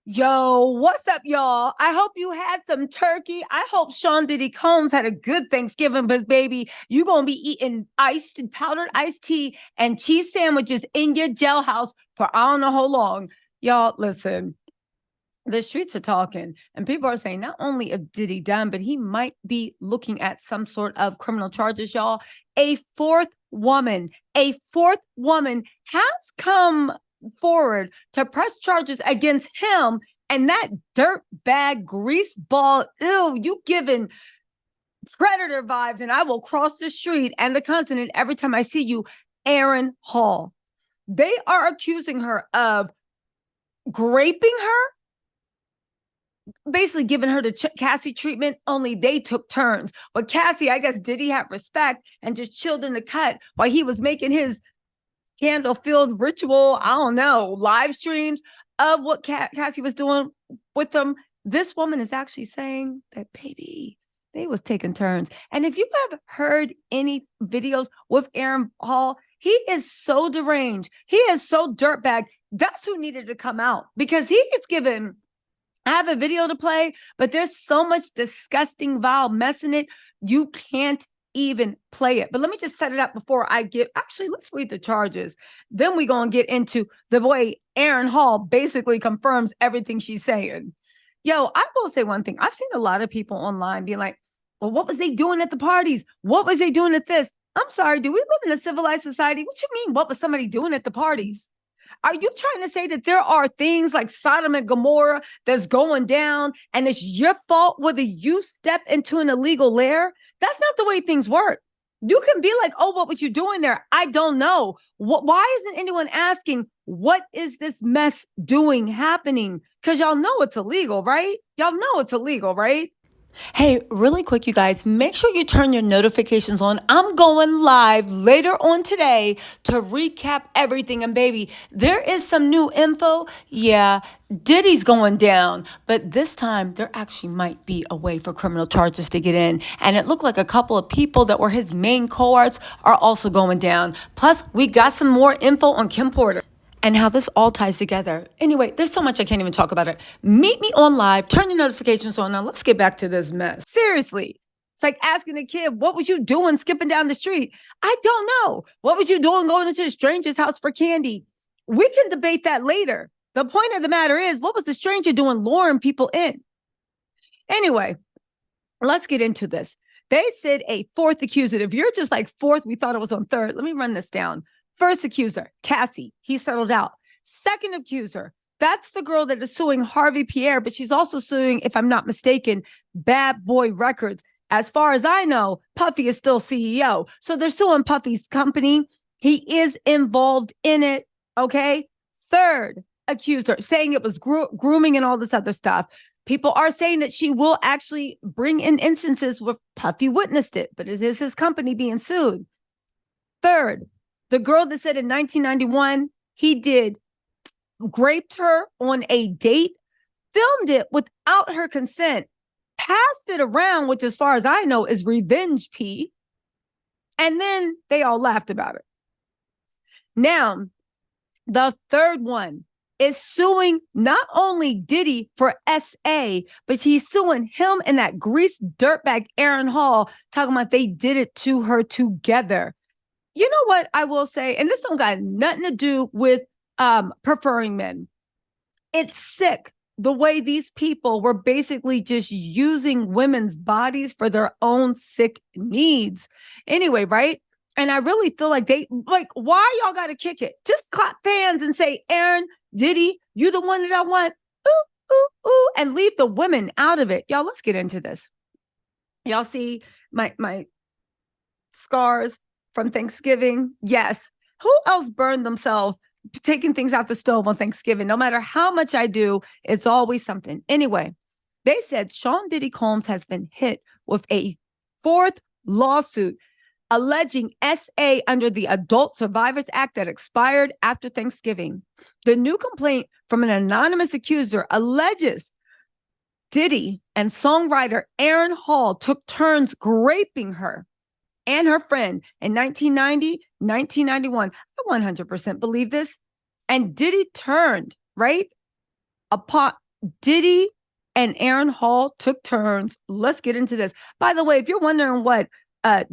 Yo, what's up, y'all? I hope you had some turkey. I hope Sean Diddy Combs had a good Thanksgiving, but baby, you're gonna be eating powdered iced tea and cheese sandwiches in your jailhouse for I don't know how long. Y'all, listen, the streets are talking, and people are saying not only of Diddy done, but he might be looking at some sort of criminal charges, y'all. A fourth woman has come forward to press charges against him and that dirt bag grease ball. Ew, you giving predator vibes, and I will cross the street and the continent every time I see you, Aaron Hall. They are accusing her of graping her, basically giving her the Cassie treatment, only they took turns. But Cassie, I guess, did he have respect and just chilled in the cut while he was making his candle-filled ritual, I don't know, live streams of what Cassie was doing with them. This woman is actually saying that, baby, they was taking turns. And if you have heard any videos with Aaron Hall, he is so deranged. He is so dirtbag. That's who needed to come out, because he is given. I have a video to play, but there's so much disgusting, vile mess in it. You can't even play it. But let me just set it up before I give. Actually, let's read the charges. Then we're going to get into the way Aaron Hall basically confirms everything she's saying. Yo, I will say one thing. I've seen a lot of people online being like, well, what was they doing at the parties? What was they doing at this? I'm sorry, do we live in a civilized society? What you mean, what was somebody doing at the parties? Are you trying to say that there are things like Sodom and Gomorrah that's going down and it's your fault whether you step into an illegal lair? That's not the way things work. You can be like, oh, what was you doing there? I don't know. Why isn't anyone asking, what is this mess doing happening? Because y'all know it's illegal, right? Y'all know it's illegal, right? Hey, really quick, you guys, make sure you turn your notifications on. I'm going live later on today to recap everything. And baby, there is some new info. Yeah, Diddy's going down, but this time there actually might be a way for criminal charges to get in. And it looked like a couple of people that were his main cohorts are also going down. Plus, we got some more info on Kim Porter and how this all ties together. Anyway, there's so much I can't even talk about it. Meet me on live, turn your notifications on. Now let's get back to this mess. Seriously. It's like asking a kid, what was you doing skipping down the street? I don't know. What was you doing going into a stranger's house for candy? We can debate that later. The point of the matter is, what was the stranger doing luring people in? Anyway, let's get into this. They said a fourth accuser. If you're just like fourth, we thought it was on third. Let me run this down. First accuser, Cassie, he settled out. Second accuser, that's the girl that is suing Harvey Pierre, but she's also suing, if I'm not mistaken, Bad Boy Records. As far as I know, Puffy is still CEO. So they're suing Puffy's company. He is involved in it, okay? Third accuser, saying it was grooming and all this other stuff. People are saying that she will actually bring in instances where Puffy witnessed it, but it is his company being sued. Third, the girl that said in 1991, he graped her on a date, filmed it without her consent, passed it around, which as far as I know is revenge P, and then they all laughed about it. Now, the third one is suing not only Diddy for SA, but he's suing him and that greased dirtbag Aaron Hall, talking about they did it to her together. You know what I will say, and this don't got nothing to do with preferring men. It's sick the way these people were basically just using women's bodies for their own sick needs. Anyway, right? And I really feel like why y'all got to kick it? Just clap fans and say, Aaron, Diddy, you the one that I want. Ooh, ooh, ooh, and leave the women out of it. Y'all, let's get into this. Y'all see my scars from Thanksgiving? Yes. Who else burned themselves taking things out the stove on Thanksgiving? No matter how much I do, it's always something. Anyway, they said Sean Diddy Combs has been hit with a fourth lawsuit alleging SA under the Adult Survivors Act that expired after Thanksgiving. The new complaint from an anonymous accuser alleges Diddy and songwriter Aaron Hall took turns graping her and her friend in 1990, 1991. I 100% believe this. And Diddy turned, right, upon Diddy and Aaron Hall took turns. Let's get into this. By the way, if you're wondering what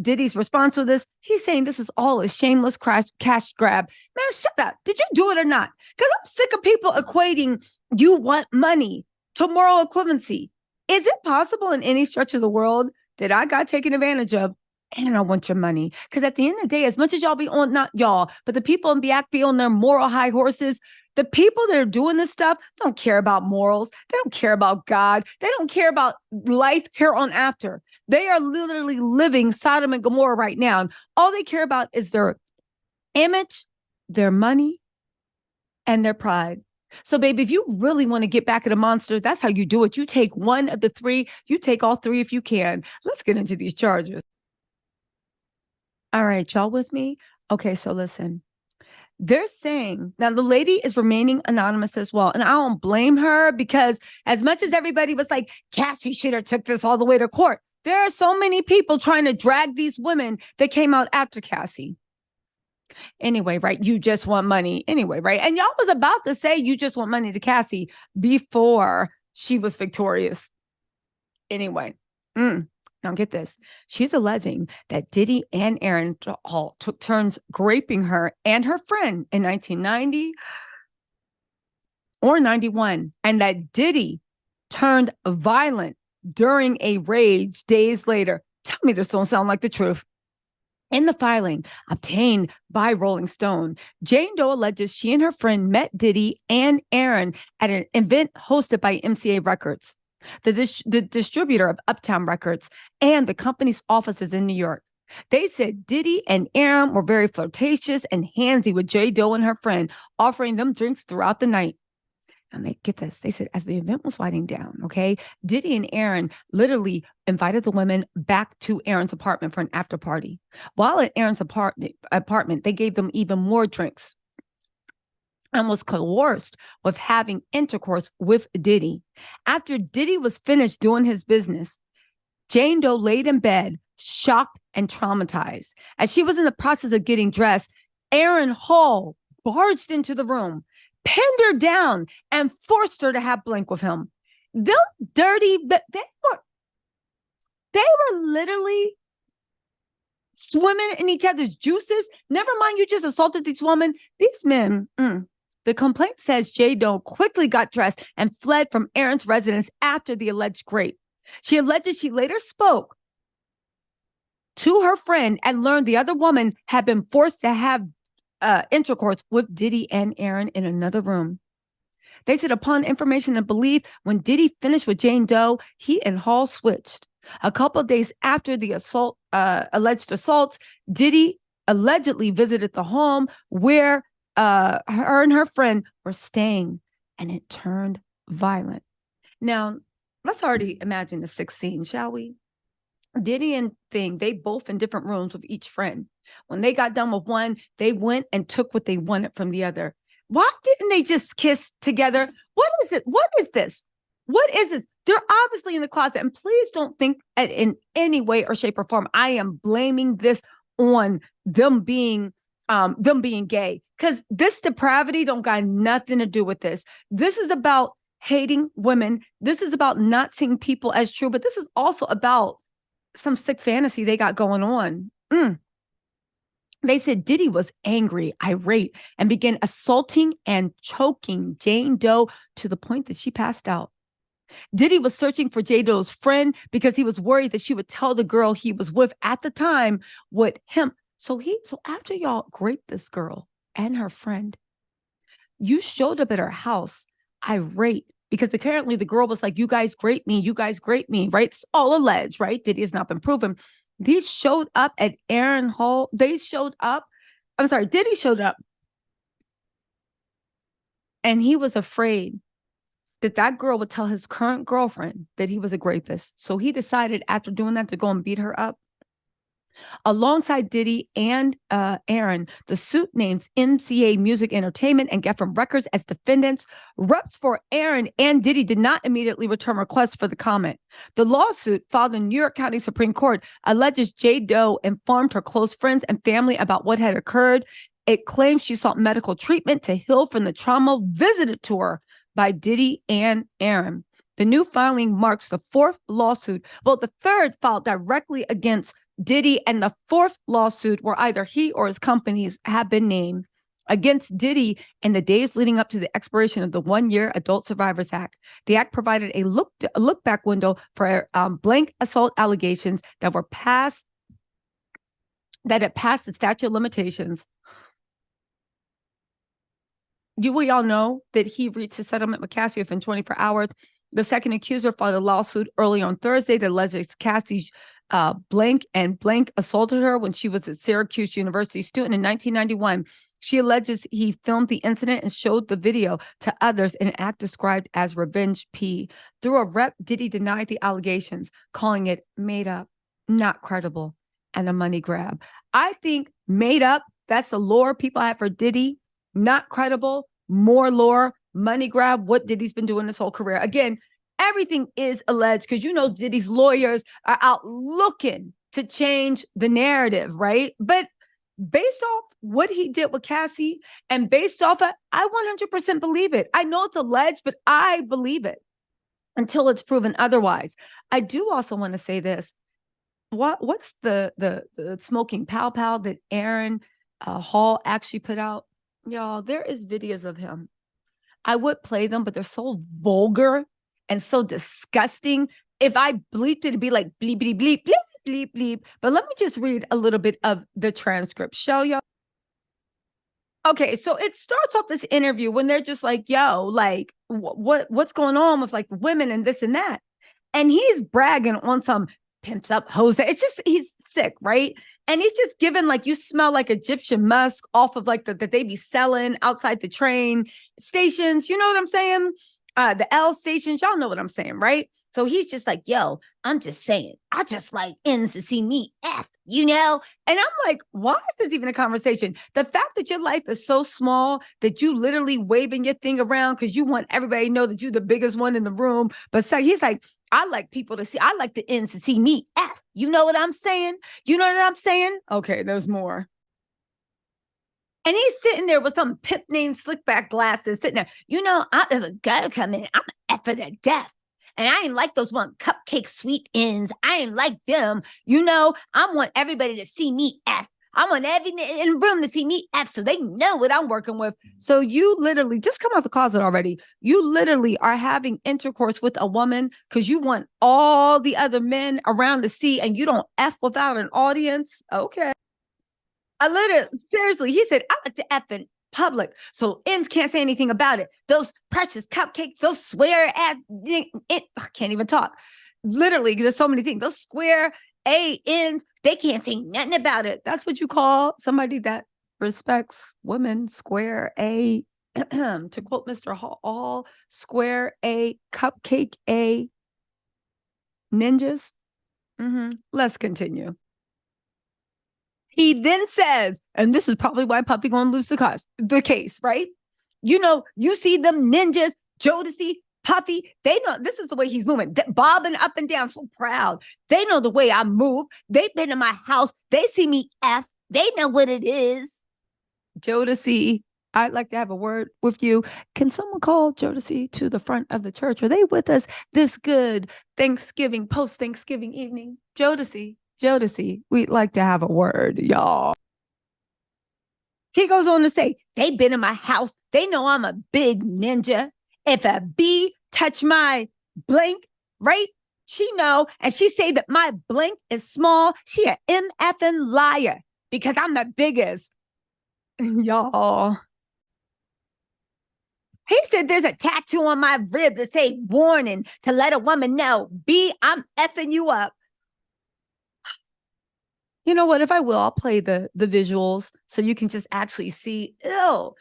Diddy's response to this, he's saying this is all a shameless cash grab. Man, shut up. Did you do it or not? Because I'm sick of people equating you want money to moral equivalency. Is it possible in any stretch of the world that I got taken advantage of and I want your money? Because at the end of the day, as much as y'all be on, not y'all, but the people in Biak be on their moral high horses, the people that are doing this stuff don't care about morals. They don't care about God. They don't care about life here on after. They are literally living Sodom and Gomorrah right now. And all they care about is their image, their money, and their pride. So, baby, if you really want to get back at a monster, that's how you do it. You take one of the three. You take all three if you can. Let's get into these charges. All right, y'all with me? Okay, so listen. They're saying, now the lady is remaining anonymous as well. And I don't blame her because as much as everybody was like, Cassie should have took this all the way to court, there are so many people trying to drag these women that came out after Cassie. Anyway, right? You just want money anyway, right? And y'all was about to say you just want money to Cassie before she was victorious. Anyway, now get this. She's alleging that Diddy and Aaron Hall took turns graping her and her friend in 1990 or 91, and that Diddy turned violent during a rage days later. Tell me this don't sound like the truth. In the filing obtained by Rolling Stone, Jane Doe alleges she and her friend met Diddy and Aaron at an event hosted by MCA Records, the distributor of Uptown Records, and the company's offices in New York. They said Diddy and Aaron were very flirtatious and handsy with Jane Doe and her friend, offering them drinks throughout the night. And they get this. They said as the event was winding down, okay, Diddy and Aaron literally invited the women back to Aaron's apartment for an after party. While at Aaron's apartment, they gave them even more drinks and was coerced with having intercourse with Diddy. After Diddy was finished doing his business, Jane Doe laid in bed, shocked and traumatized. As she was in the process of getting dressed, Aaron Hall barged into the room, pinned her down, and forced her to have blank with him. Them dirty, but they were literally swimming in each other's juices. Never mind, you just assaulted these women. These men, The complaint says Jane Doe quickly got dressed and fled from Aaron's residence after the alleged rape. She alleges she later spoke to her friend and learned the other woman had been forced to have intercourse with Diddy and Aaron in another room. They said upon information and belief, when Diddy finished with Jane Doe, he and Hall switched. A couple of days after the alleged assaults, Diddy allegedly visited the home where her and her friend were staying, and it turned violent. Now, let's already imagine the sixth scene, shall we? Diddy and Thing, they both in different rooms with each friend. When they got done with one, they went and took what they wanted from the other. Why didn't they just kiss together? What is it? What is this? What is this? They're obviously in the closet. And please don't think in any way or shape or form I am blaming this on them being gay. Because this depravity don't got nothing to do with this. This is about hating women. This is about not seeing people as true. But this is also about some sick fantasy they got going on. They said Diddy was angry, irate, and began assaulting and choking Jane Doe to the point that she passed out. Diddy was searching for Jane Doe's friend because he was worried that she would tell the girl he was with at the time what him. So after y'all graped this girl and her friend, you showed up at her house irate because apparently the girl was like, you guys graped me, right? It's all alleged, right? Diddy has not been proven. These showed up at Aaron Hall. Diddy showed up. And he was afraid that girl would tell his current girlfriend that he was a rapist. So he decided after doing that to go and beat her up. Alongside Diddy and Aaron, the suit names MCA Music Entertainment and Geffen Records as defendants. Reps for Aaron and Diddy did not immediately return requests for the comment. The lawsuit filed in New York County Supreme Court alleges Jane Doe informed her close friends and family about what had occurred. It claims she sought medical treatment to heal from the trauma visited to her by Diddy and Aaron. The new filing marks the fourth lawsuit. Well, the third filed directly against Diddy, and the fourth lawsuit where either he or his companies have been named against Diddy in the days leading up to the expiration of the 1-year Adult Survivors Act. The act provided a look back window for blank assault allegations that had passed the statute of limitations. We all know that he reached a settlement with Cassie within 24 hours. The second accuser filed a lawsuit early on Thursday that alleges Cassie blank assaulted her when she was at Syracuse University student in 1991. She alleges he filmed the incident and showed the video to others in an act described as revenge P. Through a rep, Diddy denied the allegations, calling it made up, not credible, and a money grab. I think made up, that's the lore people have for Diddy, not credible, more lore, money grab, what Diddy's been doing this whole career. Again, everything is alleged because Diddy's lawyers are out looking to change the narrative, right? But based off what he did with Cassie and based off it, I 100% believe it. I know it's alleged, but I believe it until it's proven otherwise. I do also want to say this. What's the smoking pow pow that Aaron Hall actually put out? Y'all, there is videos of him. I would play them, but they're so vulgar and so disgusting. If I bleeped it, it'd be like bleep, bleep, bleep, bleep, bleep, bleep. But let me just read a little bit of the transcript. Shall y'all? Okay, so it starts off this interview when they're just like, yo, like, what's going on with like women and this and that? And he's bragging on some pimps up Jose. It's just, he's sick, right? And he's just giving like, you smell like Egyptian musk off of like that they be selling outside the train stations. You know what I'm saying? The L stations, y'all know what I'm saying, right? So he's just like, yo, I'm just saying, I just like ends to see me F, And I'm like, why is this even a conversation? The fact that your life is so small that you literally waving your thing around because you want everybody to know that you're the biggest one in the room. But so he's like, I like the ends to see me F. You know what I'm saying? You know what I'm saying? Okay, there's more. And he's sitting there with some pimp named Slickback glasses sitting there. I'm a guy come in, I'm effing to death. And I ain't like those one cupcake sweet ends. I ain't like them. I want everybody to see me F. I want everyone in the room to see me F so they know what I'm working with. So you literally just come out the closet already. You literally are having intercourse with a woman because you want all the other men around to see and you don't F without an audience. Okay. Seriously, he said, I like to F in public, so ends can't say anything about it. Those precious cupcakes, those square ass, I can't even talk. Literally, there's so many things. Those square A ends, they can't say nothing about it. That's what you call somebody that respects women, square A, to quote Mr. Hall, square A, cupcake A, ninjas. Let's continue. He then says, and this is probably why Puppy gonna lose the case, right? You see them ninjas, Jodeci, Puffy, they know this is the way he's moving, bobbing up and down, so proud. They know the way I move. They've been in my house. They see me F. They know what it is. Jodeci, I'd like to have a word with you. Can someone call Jodeci to the front of the church? Are they with us this good Thanksgiving, post-Thanksgiving evening? Jodeci, we'd like to have a word, y'all. He goes on to say, they've been in my house. They know I'm a big ninja. If a bee touch my blank, right? She know, and she say that my blank is small. She a MFing liar because I'm the biggest. Y'all. He said there's a tattoo on my rib that say warning to let a woman know, B, I'm effing you up. You know what? If I will, I'll play the visuals so you can just actually see. Ew,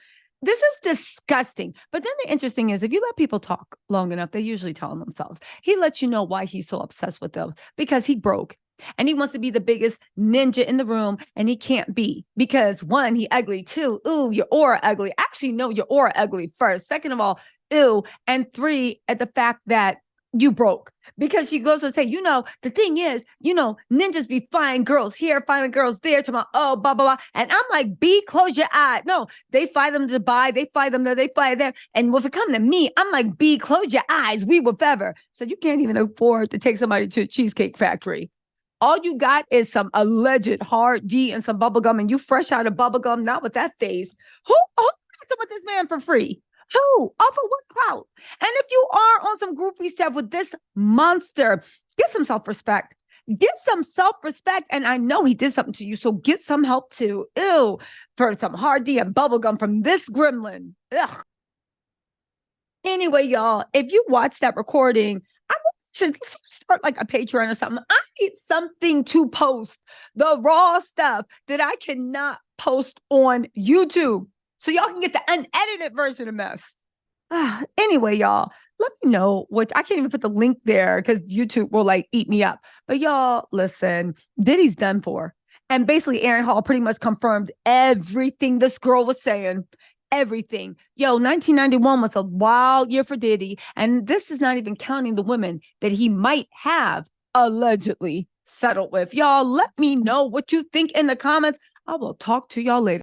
this is disgusting. But then the interesting is if you let people talk long enough, they usually tell them themselves. He lets you know why he's so obsessed with them because he broke and he wants to be the biggest ninja in the room and he can't be because one, he ugly. Two, ooh, your aura ugly. Actually, no, your aura ugly first. Second of all, ew. And three, at the fact that you broke. Because she goes to say, the thing is, ninjas be flying girls here, flying girls there, to my, oh, blah, blah, blah. And I'm like, B, close your eye. No, they fly them to Dubai, they fly them there, they fly them. And if it come to me, I'm like, B, close your eyes. We will feather. So you can't even afford to take somebody to a cheesecake factory. All you got is some alleged hard D and some bubble gum, and you fresh out of bubble gum, not with that face. Who with this man for free? Who? Off of what clout? And if you are on some groupie stuff with this monster, get some self-respect. Get some self-respect. And I know he did something to you, so get some help too. Ew, for some hard D and bubblegum from this gremlin. Ugh. Anyway, y'all, if you watch that recording, I should start like a Patreon or something. I need something to post, the raw stuff that I cannot post on YouTube, so y'all can get the unedited version of mess. Anyway, y'all, let me know what, I can't even put the link there because YouTube will like eat me up. But y'all, listen, Diddy's done for. And basically, Aaron Hall pretty much confirmed everything this girl was saying. Everything. 1991 was a wild year for Diddy. And this is not even counting the women that he might have allegedly settled with. Y'all, let me know what you think in the comments. I will talk to y'all later.